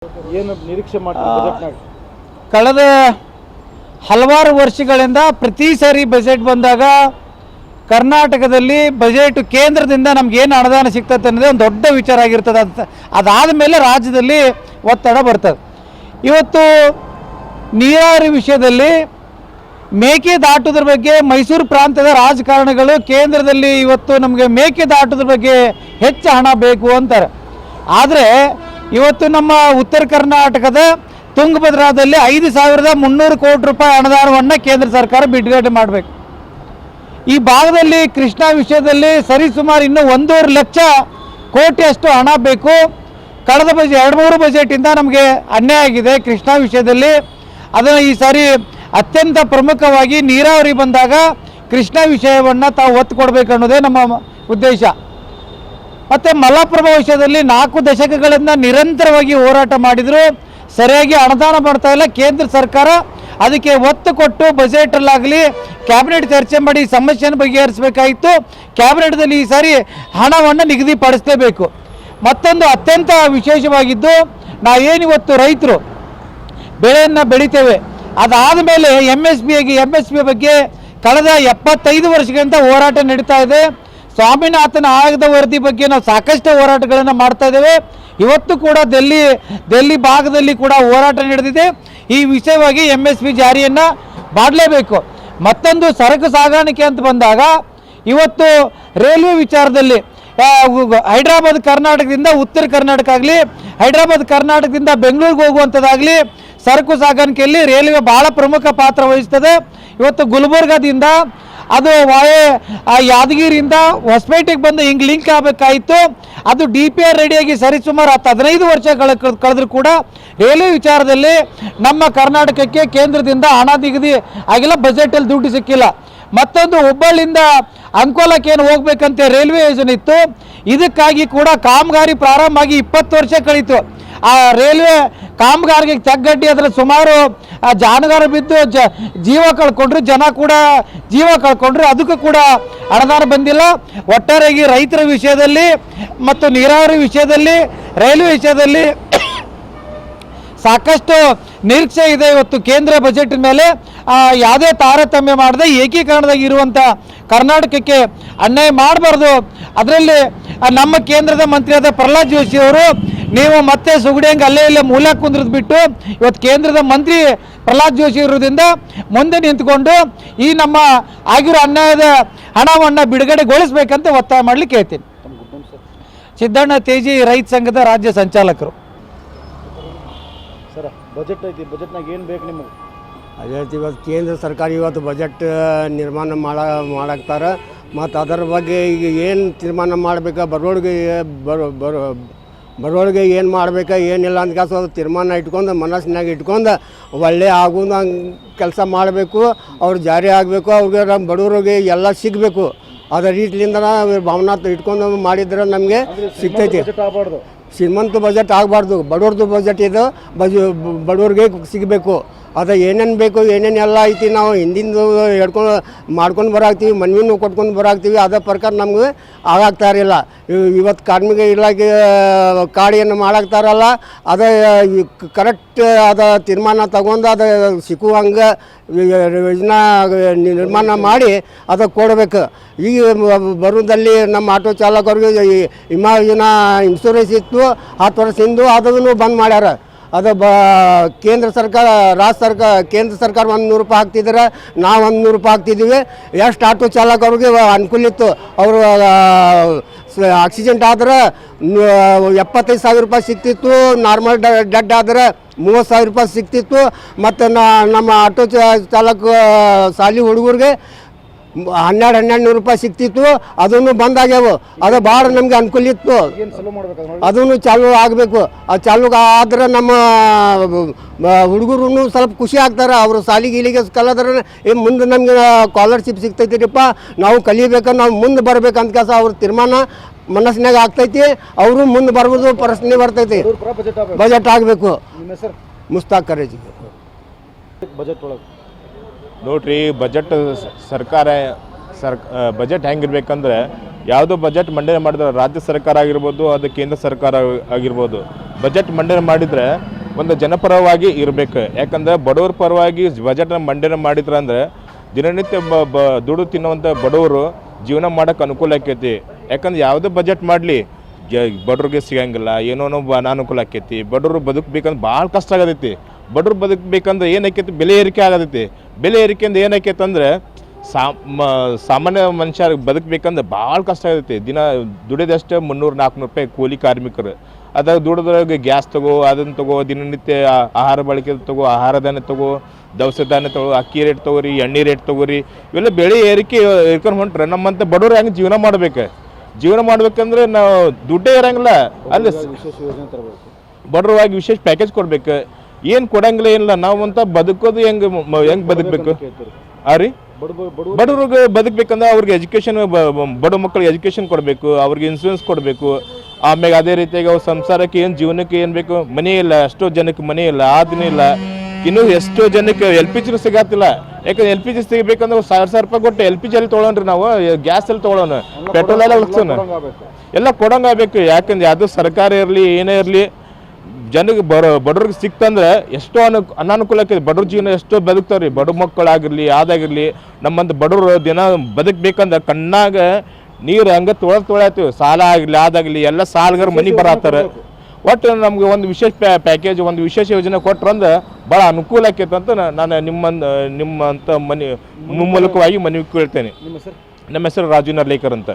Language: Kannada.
ಏನು ನಿರೀಕ್ಷೆ ಮಾಡ್ತೀವಿ? ಕಳೆದ ಹಲವಾರು ವರ್ಷಗಳಿಂದ ಪ್ರತಿ ಸಾರಿ ಬಜೆಟ್ ಬಂದಾಗ ಕರ್ನಾಟಕದಲ್ಲಿ ಬಜೆಟ್ ಕೇಂದ್ರದಿಂದ ನಮಗೇನು ಅನುದಾನ ಸಿಗ್ತದೆ ಅನ್ನೋದೇ ಒಂದು ದೊಡ್ಡ ವಿಚಾರ ಆಗಿರ್ತದೆ. ಅದಾದ ಮೇಲೆ ರಾಜ್ಯದಲ್ಲಿ ಒತ್ತಡ ಬರ್ತದೆ. ಇವತ್ತು ನೀರಾವರಿ ವಿಷಯದಲ್ಲಿ ಮೇಕೆದಾಟುದ್ರ ಬಗ್ಗೆ ಮೈಸೂರು ಪ್ರಾಂತ್ಯದ ರಾಜಕಾರಣಿಗಳು ಕೇಂದ್ರದಲ್ಲಿ ಇವತ್ತು ನಮಗೆ ಮೇಕೆದಾಟುದ್ರ ಬಗ್ಗೆ ಹೆಚ್ಚು ಹಣ ಬೇಕು ಅಂತಾರೆ. ಆದರೆ ಇವತ್ತು ನಮ್ಮ ಉತ್ತರ ಕರ್ನಾಟಕದ ತುಂಗಭದ್ರಾದಲ್ಲಿ 5,300 ಕೋಟಿ ರೂಪಾಯಿ ಅನುದಾನವನ್ನು ಕೇಂದ್ರ ಸರ್ಕಾರ ಬಿಡುಗಡೆ ಮಾಡಬೇಕು. ಈ ಭಾಗದಲ್ಲಿ ಕೃಷ್ಣಾ ವಿಷಯದಲ್ಲಿ ಸರಿಸುಮಾರು ಇನ್ನೂ 1.5 ಲಕ್ಷ ಕೋಟಿಯಷ್ಟು ಹಣ ಬೇಕು. ಕಳೆದ 2-3 ಬಜೆಟಿಂದ ನಮಗೆ ಅನ್ಯಾಯ ಆಗಿದೆ ಕೃಷ್ಣಾ ವಿಷಯದಲ್ಲಿ. ಅದನ್ನು ಈ ಸಾರಿ ಅತ್ಯಂತ ಪ್ರಮುಖವಾಗಿ ನೀರಾವರಿ ಬಂದಾಗ ಕೃಷ್ಣಾ ವಿಷಯವನ್ನು ತಾವು ಒತ್ತು ಕೊಡಬೇಕು ಅನ್ನೋದೇ ನಮ್ಮ ಉದ್ದೇಶ. ಮತ್ತು ಮಲಪ್ರಭಾ ವಿಷಯದಲ್ಲಿ 4 ದಶಕಗಳಿಂದ ನಿರಂತರವಾಗಿ ಹೋರಾಟ ಮಾಡಿದರು, ಸರಿಯಾಗಿ ಅನುದಾನ ಮಾಡ್ತಾ ಇಲ್ಲ ಕೇಂದ್ರ ಸರ್ಕಾರ. ಅದಕ್ಕೆ ಒತ್ತು ಕೊಟ್ಟು ಬಜೆಟಲ್ಲಾಗಲಿ ಕ್ಯಾಬಿನೆಟ್ ಚರ್ಚೆ ಮಾಡಿ ಸಮಸ್ಯೆಯನ್ನು ಬಗೆಹರಿಸಬೇಕಾಯಿತು. ಕ್ಯಾಬಿನೆಟ್ದಲ್ಲಿ ಈ ಸಾರಿ ಹಣವನ್ನು ನಿಗದಿಪಡಿಸಲೇಬೇಕು. ಮತ್ತೊಂದು ಅತ್ಯಂತ ವಿಶೇಷವಾಗಿದ್ದು, ನಾವೇನಿವತ್ತು ರೈತರು ಬೆಳೆಯನ್ನು ಬೆಳಿತೇವೆ, ಅದಾದ ಮೇಲೆ ಎಮ್ ಎಸ್ ಪಿ ಬಗ್ಗೆ ಕಳೆದ 75 ವರ್ಷಗಳಿಂದ ಹೋರಾಟ ನಡೀತಾ ಇದೆ. ಸ್ವಾಮಿನಾಥನ್ ಆಯೋಗದ ವರದಿ ಬಗ್ಗೆ ನಾವು ಸಾಕಷ್ಟು ಹೋರಾಟಗಳನ್ನು ಮಾಡ್ತಾ ಇದ್ದೇವೆ. ಇವತ್ತು ಕೂಡ ದೆಲ್ಲಿ ಭಾಗದಲ್ಲಿ ಕೂಡ ಹೋರಾಟ ನಡೆದಿದೆ. ಈ ವಿಷಯವಾಗಿ MSP ಜಾರಿಯನ್ನು ಮಾಡಲೇಬೇಕು. ಮತ್ತೊಂದು ಸರಕು ಸಾಗಾಣಿಕೆ ಅಂತ ಬಂದಾಗ ಇವತ್ತು ರೈಲ್ವೆ ವಿಚಾರದಲ್ಲಿ ಹೈದರಾಬಾದ್ ಕರ್ನಾಟಕದಿಂದ ಉತ್ತರ ಕರ್ನಾಟಕ ಆಗಲಿ, ಹೈದರಾಬಾದ್ ಕರ್ನಾಟಕದಿಂದ ಬೆಂಗಳೂರಿಗೆ ಹೋಗುವಂಥದ್ದಾಗಲಿ, ಸರಕು ಸಾಗಾಣಿಕೆಯಲ್ಲಿ ರೈಲ್ವೆ ಭಾಳ ಪ್ರಮುಖ ಪಾತ್ರ ವಹಿಸ್ತದೆ. ಇವತ್ತು ಗುಲ್ಬರ್ಗಾದಿಂದ ಅದು ಯಾದಗಿರಿಯಿಂದ ಹೊಸಪೇಟೆಗೆ ಬಂದು ಹಿಂಗೆ ಲಿಂಕ್ ಆಗಬೇಕಾಯಿತು. ಅದು DPR ರೆಡಿಯಾಗಿ ಸರಿಸುಮಾರು 15 ವರ್ಷ ಕಳೆದರೂ ಕೂಡ ರೈಲ್ವೆ ವಿಚಾರದಲ್ಲಿ ನಮ್ಮ ಕರ್ನಾಟಕಕ್ಕೆ ಕೇಂದ್ರದಿಂದ ಹಣ ನಿಗದಿ ಆಗಿಲ್ಲ, ಬಜೆಟಲ್ಲಿ ದುಡ್ಡು ಸಿಕ್ಕಿಲ್ಲ. ಮತ್ತೊಂದು ಹುಬ್ಬಳ್ಳಿಯಿಂದ ಅಂಕೋಲಕ್ಕೆ ಏನು ಹೋಗ್ಬೇಕಂತ ರೈಲ್ವೆ ಯೋಜನೆ ಇತ್ತು. ಇದಕ್ಕಾಗಿ ಕೂಡ ಕಾಮಗಾರಿ ಪ್ರಾರಂಭ ಆಗಿ 20 ವರ್ಷ ಕಳೀತು. ಆ ರೈಲ್ವೆ ಕಾಮಗಾರಿಗೆ ತಗ್ಗಡ್ಡಿ ಅದರಲ್ಲಿ ಸುಮಾರು ಜಾನುಗಾರು ಬಿದ್ದು ಜೀವ ಕಳ್ಕೊಂಡ್ರು, ಜನ ಕೂಡ ಜೀವ ಕಳ್ಕೊಂಡ್ರು. ಅದಕ್ಕೂ ಕೂಡ ಅನುದಾನ ಬಂದಿಲ್ಲ. ಒಟ್ಟಾರೆಯಾಗಿ ರೈತರ ವಿಷಯದಲ್ಲಿ ಮತ್ತು ನೀರಾವರಿ ವಿಷಯದಲ್ಲಿ ರೈಲ್ವೆ ವಿಷಯದಲ್ಲಿ ಸಾಕಷ್ಟು ನಿರೀಕ್ಷೆ ಇದೆ. ಇವತ್ತು ಕೇಂದ್ರ ಬಜೆಟ್ ಮೇಲೆ ಯಾವುದೇ ತಾರತಮ್ಯ ಮಾಡದೆ ಏಕೀಕರಣದಾಗ ಇರುವಂಥ ಕರ್ನಾಟಕಕ್ಕೆ ಅನ್ಯಾಯ ಮಾಡಬಾರ್ದು. ಅದರಲ್ಲಿ ನಮ್ಮ ಕೇಂದ್ರದ ಮಂತ್ರಿಯಾದ ಪ್ರಹ್ಲಾದ್ ಜೋಶಿ ಅವರು, ನೀವು ಮತ್ತೆ ಸುಗಡಿಯಂಗೆ ಅಲ್ಲೇ ಇಲ್ಲೇ ಮೂಲ ಕುಂದ್ರದ್ ಬಿಟ್ಟು ಇವತ್ತು ಕೇಂದ್ರದ ಮಂತ್ರಿ ಪ್ರಹ್ಲಾದ್ ಜೋಶಿ ಇರೋದ್ರಿಂದ ಮುಂದೆ ನಿಂತ್ಕೊಂಡು ಈ ನಮ್ಮ ಆಗಿರೋ ಅನ್ಯಾಯದ ಹಣವನ್ನು ಬಿಡುಗಡೆಗೊಳಿಸಬೇಕಂತ ಒತ್ತಾಯ ಮಾಡಲಿಕ್ಕೆ ಹೇಳ್ತೀನಿ. ಸಿದ್ದಣ್ಣ ತೇಜಿ, ರೈತ ಸಂಘದ ರಾಜ್ಯ ಸಂಚಾಲಕರು. ಸರ್, ಬಜೆಟ್ ಐತಿ, ಬಜೆಟ್ನಾಗ ಏನು ಬೇಕು ನಿಮಗೆ? ಅದೇ ಇವತ್ತು ಕೇಂದ್ರ ಸರ್ಕಾರ ಇವತ್ತು ಬಜೆಟ್ ನಿರ್ಮಾಣ ಮಾಡಾಕ್ತಾರೆ. ಮತ್ತು ಅದರ ಬಗ್ಗೆ ಈಗ ಏನು ತೀರ್ಮಾನ ಮಾಡಬೇಕಾ, ಬರೋಳಿಗೆ ಏನು ಮಾಡಬೇಕಾ ಏನಿಲ್ಲ ಅಂತ ಕಾಸು ಅದು ತೀರ್ಮಾನ ಇಟ್ಕೊಂಡು ಮನಸ್ಸಿನಾಗ ಇಟ್ಕೊಂಡು ಒಳ್ಳೆ ಆಗೋದು ಹಂಗೆ ಕೆಲಸ ಮಾಡಬೇಕು. ಅವ್ರು ಜಾರಿ ಆಗಬೇಕು. ಅವ್ರಿಗೆ ನಮ್ಮ ಬಡವರಿಗೆ ಎಲ್ಲ ಸಿಗಬೇಕು. ಅದರ ರೀತಿಯಿಂದ ಭಾವನಾ ಇಟ್ಕೊಂಡು ಮಾಡಿದ್ರೆ ನಮಗೆ ಸಿಗ್ತೈತಿ. ಶ್ರೀಮಂತ ಬಜೆಟ್ ಆಗಬಾರ್ದು, ಬಡವ್ರದ್ದು ಬಜೆಟ್ ಇದು, ಬಡವ್ರಿಗೆ ಸಿಗಬೇಕು. ಅದು ಏನೇನು ಬೇಕು ಏನೇನೆಲ್ಲ ಐತಿ ನಾವು ಹಿಂದಿಂದು ಮಾಡ್ಕೊಂಡು ಬರಾಕ್ತೀವಿ, ಮನವಿನೂ ಕೊಟ್ಕೊಂಡು ಬರಾಕ್ತೀವಿ. ಅದೇ ಪ್ರಕಾರ ನಮ್ಗೆ ಆಗಾಗ್ತಾ ಇರಲಿಲ್ಲ. ಇವತ್ತು ಕಾರ್ಮಿಕ ಇಲಾಖೆ ಕಾರ್ಡ್ ಮಾಡಾಕ್ತಾರಲ್ಲ, ಅದೇ ಕರೆಕ್ಟ್ ಅದ ತೀರ್ಮಾನ ತಗೊಂಡು ಅದು ಸಿಕ್ಕುವಂಗೆ ಯೋಜನಾ ನಿರ್ಮಾಣ ಮಾಡಿ ಅದು ಕೊಡಬೇಕು. ಈಗ ಬರೋದಲ್ಲಿ ನಮ್ಮ ಆಟೋ ಚಾಲಕರಿಗೆ ವಿಮಾ ಯೋಜನಾ ಇನ್ಶೂರೆನ್ಸ್ ಇತ್ತು 10 ವರ್ಷ ಹಿಂದೆ, ಅದನ್ನು ಬಂದ್ ಮಾಡ್ಯಾರ. ಅದು ಕೇಂದ್ರ ಸರ್ಕಾರ ಕೇಂದ್ರ ಸರ್ಕಾರ 100 ರೂಪಾಯಿ ಹಾಕ್ತಿದ್ದಾರೆ, ನಾವು 100 ರೂಪಾಯಿ ಹಾಕ್ತಿದ್ದೀವಿ. ಎಷ್ಟು ಆಟೋ ಚಾಲಕರಿಗೆ ಅನುಕೂಲ ಇತ್ತು. ಅವರು ಆಕ್ಸಿಡೆಂಟ್ ಆದ್ರೆ 75,000 ರೂಪಾಯಿ ಸಿಗ್ತಿತ್ತು. ನಾರ್ಮಲ್ ಡೆಡ್ ಆದರೆ 30,000 ರೂಪಾಯಿ ಸಿಗ್ತಿತ್ತು. ಮತ್ತು ನಮ್ಮ ಆಟೋ ಚಾಲಕ ಶಾಲಿ ಹುಡುಗರಿಗೆ 1,200 ರೂಪಾಯಿ ಸಿಗ್ತಿತ್ತು. ಅದನ್ನು ಬಂದಾಗ್ಯಾವು. ಅದು ಭಾಳ ನಮಗೆ ಅನುಕೂಲ ಇತ್ತು. ಅದನ್ನು ಚಾಲು ಆಗಬೇಕು. ಅದು ಚಾಲು ಆದ್ರೆ ನಮ್ಮ ಹುಡುಗರು ಸ್ವಲ್ಪ ಖುಷಿ ಆಗ್ತಾರೆ. ಅವರು ಸಾಲಿಗೆ ಇಲ್ಲಿಗೆ ಕಲಿದ್ರೆ ಮುಂದೆ ನಮಗೆ ಸ್ಕಾಲರ್ಶಿಪ್ ಸಿಗ್ತೈತಿರಿಪ್ಪ, ನಾವು ಕಲಿಬೇಕು, ನಾವು ಮುಂದೆ ಬರ್ಬೇಕಂತ ಕೆಲಸ ಅವ್ರ ತೀರ್ಮಾನ ಮನಸ್ಸಿನಾಗ ಆಗ್ತೈತಿ. ಅವರು ಮುಂದೆ ಬರ್ಬೋದು, ಪ್ರಶ್ನೆ ಬರ್ತೈತಿ. ಬಜೆಟ್ ಆಗಬೇಕು. ಮುಸ್ತಾಕ್ ಕರೇಜಿ. ಬಜೆಟ್ ಒಳಗೆ ನೋಡ್ರಿ, ಬಜೆಟ್ ಬಜೆಟ್ ಹೆಂಗಿರ್ಬೇಕಂದ್ರೆ ಯಾವುದೋ ಬಜೆಟ್ ಮಂಡನೆ ಮಾಡಿದ್ರೆ ರಾಜ್ಯ ಸರ್ಕಾರ ಆಗಿರ್ಬೋದು ಅದು ಕೇಂದ್ರ ಸರ್ಕಾರ ಆಗಿರ್ಬೋದು ಬಜೆಟ್ ಮಂಡನೆ ಮಾಡಿದರೆ ಒಂದು ಜನಪರವಾಗಿ ಇರಬೇಕು. ಯಾಕಂದರೆ ಬಡವ್ರ ಪರವಾಗಿ ಬಜೆಟ್ನ ಮಂಡನೆ ಮಾಡಿದ್ರೆ ಅಂದರೆ ದಿನನಿತ್ಯ ದುಡ್ಡು ತಿನ್ನುವಂಥ ಬಡವರು ಜೀವನ ಮಾಡೋಕ್ಕೆ ಅನುಕೂಲ ಆಕೈತಿ. ಯಾಕಂದ್ರೆ ಯಾವುದೇ ಬಜೆಟ್ ಮಾಡಲಿ ಬಡವ್ರಿಗೆ ಸಿಗಂಗಿಲ್ಲ, ಏನೋ ಅನಾನುಕೂಲ ಆಕೈತಿ. ಬಡವರು ಬದುಕಬೇಕಂದ್ರೆ ಭಾಳ ಕಷ್ಟ ಆಗತೈತಿ. ಬಡವ್ರು ಬದುಕಬೇಕಂದ್ರೆ ಏನಾಕೈತಿ, ಬೆಲೆ ಏರಿಕೆ ಆಗತೈತಿ. ಬೆಲೆ ಏರಿಕೆಯಿಂದ ಏನಾಕೈತೆ ಅಂದರೆ ಸಾಮಾನ್ಯ ಮನುಷ್ಯ ಬದುಕಬೇಕಂದ್ರೆ ಭಾಳ ಕಷ್ಟ ಆಗೈತಿ. ದಿನ ದುಡಿದಷ್ಟೇ 300-400 ರೂಪಾಯಿ ಕೂಲಿ ಕಾರ್ಮಿಕರು. ಅದಾಗ ದುಡಿದ್ರಾಗ ಗ್ಯಾಸ್ ತಗೋ, ಅದನ್ನು ತಗೋ, ದಿನನಿತ್ಯ ಆಹಾರ ಬಳಕೆ ತಗೋ, ಆಹಾರ ಧಾನ್ಯ ತಗೋ, ದವಸ ಧಾನ್ಯ ತಗೋ, ಅಕ್ಕಿ ರೇಟ್ ತೊಗೋರಿ, ಎಣ್ಣೆ ರೇಟ್ ತೊಗೋರಿ, ಇವೆಲ್ಲ ಬೆಳೆ ಏರಿಕೆ ಏರ್ಕೊಂಡು ಹೊಂಟ್ರೆ ನಮ್ಮಂತ ಬಡವ್ರು ಹೆಂಗೆ ಜೀವನ ಮಾಡ್ಬೇಕು? ಜೀವನ ಮಾಡ್ಬೇಕಂದ್ರೆ ನಾವು ದುಡ್ಡೇ ಇರಂಗಿಲ್ಲ. ಅಲ್ಲಿ ವಿಶೇಷ ಯೋಜನೆ ತರಬೇಕು, ಬಡವರಾಗಿ ವಿಶೇಷ ಪ್ಯಾಕೇಜ್ ಕೊಡ್ಬೇಕು. ಏನು ಕೊಡಂಗಿಲ್ಲ ಏನಿಲ್ಲ. ನಾವು ಅಂತ ಬದುಕೋದು ಹೆಂಗೆ ಬದುಕಬೇಕು? ರೀ ಬಡವ್ರಿಗೆ ಬದುಕಬೇಕಂದ್ರೆ ಅವ್ರಿಗೆ ಎಜುಕೇಷನ್, ಬಡ ಮಕ್ಕಳಿಗೆ ಎಜುಕೇಷನ್ ಕೊಡಬೇಕು, ಅವ್ರಿಗೆ ಇನ್ಸೂರೆನ್ಸ್ ಕೊಡಬೇಕು. ಆಮೇಲೆ ಅದೇ ರೀತಿಯಾಗಿ ಅವ್ರ ಸಂಸಾರಕ್ಕೆ ಏನು ಜೀವನಕ್ಕೆ ಏನು ಬೇಕು, ಮನೆ ಇಲ್ಲ, ಎಷ್ಟೋ ಜನಕ್ಕೆ ಮನೆ ಇಲ್ಲ, ಆದಿನ ಇಲ್ಲ. ಇನ್ನೂ ಎಷ್ಟೋ ಜನಕ್ಕೆ LPG ಸಿಗತ್ತಿಲ್ಲ. ಯಾಕಂದ್ರೆ LPG ಸಿಗಬೇಕಂದ್ರೆ 1000 ರೂಪಾಯಿ ಕೊಟ್ಟು LPG ಅಲ್ಲಿ ತೊಗೊಳೋಣ್ರಿ, ನಾವು ಗ್ಯಾಸಲ್ಲಿ ತೊಗೊಳೋಣ, ಪೆಟ್ರೋಲ್ ಎಲ್ಲ ಉಳಿಸೋಣ, ಎಲ್ಲ ಕೊಡೋಂಗಾಗಬೇಕು. ಯಾಕಂದ್ರೆ ಯಾವುದೋ ಸರ್ಕಾರ ಇರಲಿ ಏನೇ ಇರಲಿ ಜನಕ್ಕೆ ಬಡವ್ರಿಗೆ ಸಿಕ್ತಂದ್ರೆ ಎಷ್ಟೋ ಅನಾನುಕೂಲ ಆಕೈತಿ. ಬಡವ್ರ ಜೀವನ ಎಷ್ಟೋ ಬದುಕ್ತಾವ್ರಿ. ಬಡ ಮಕ್ಕಳಾಗಿರಲಿ ಯಾವ್ದಾಗಿರಲಿ ನಮ್ಮಂತ ಬಡವರು ದಿನ ಬದುಕಬೇಕಂದ್ರೆ ಕಣ್ಣಾಗ ನೀರು ಹಂಗೆ ತೊಳೆತೀವಿ. ಸಾಲ ಆಗಲಿ ಅದಾಗಲಿ ಎಲ್ಲ ಸಾಲಗಾರ ಮನೆ ಬರತ್ತಾರೆ. ಒಟ್ಟು ನಮ್ಗೆ ಒಂದು ವಿಶೇಷ ಪ್ಯಾಕೇಜ್, ಒಂದು ವಿಶೇಷ ಯೋಜನೆ ಕೊಟ್ರಂದ್ರೆ ಭಾಳ ಅನುಕೂಲ ಆಕೈತೆ ಅಂತ ನಾನು ನಿಮ್ಮಂತ ಮೂಲಕವಾಗಿ ಮನವಿ ಕೇಳ್ತೇನೆ. ನಿಮ್ಮ ಹೆಸರು? ನಮ್ಮ ಹೆಸರು ರಾಜು ನರ್ಲೇಕರ್ ಅಂತ.